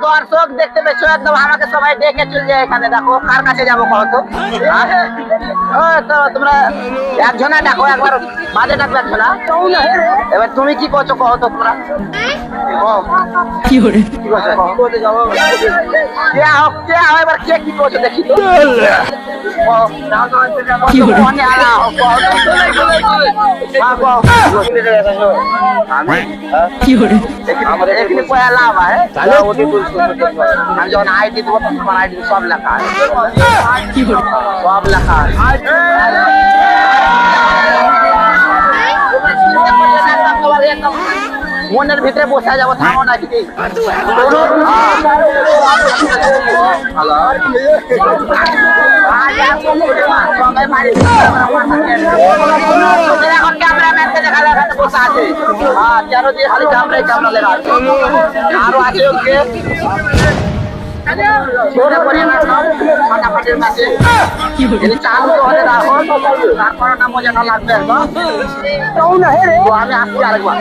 দর্শক দেখতে পেয়েছ একদম আমাকে সবাই ডেকে চলে যায় এখানে। দেখো কার কাছে যাবো কহতো? তো তোমরা একজনা দেখো, একবার মাঝে ডাকবে একজনা। এবার তুমি কি করছো কহতো তোমরা? কি করে কি করছো? কে হোক এবার কে কি করছো দেখি তো। কি করে কি করে আমাদের এখানে পয়লা লাভ হয়। আমি যখন আইডি দেবো তখন তোমার আইডি সব লেখা আছে, কি করে সব লেখা আছে। মনের ভিতরে বসে যাবো, থামো না কি? এখন ক্যামেরাম্যানকে দেখা দেখাতে বসে আছে। কেন দিয়ে খালি ক্যামেরা লেখা আছে। আরো আছে ওকে ছোটে পড়ে না সব ফাটাফাটির কাছে। কি করে যদি চালু হলে রাখো তারপরে না মজাটা লাগবে একদম। তো আমি আসছি আরেকবার।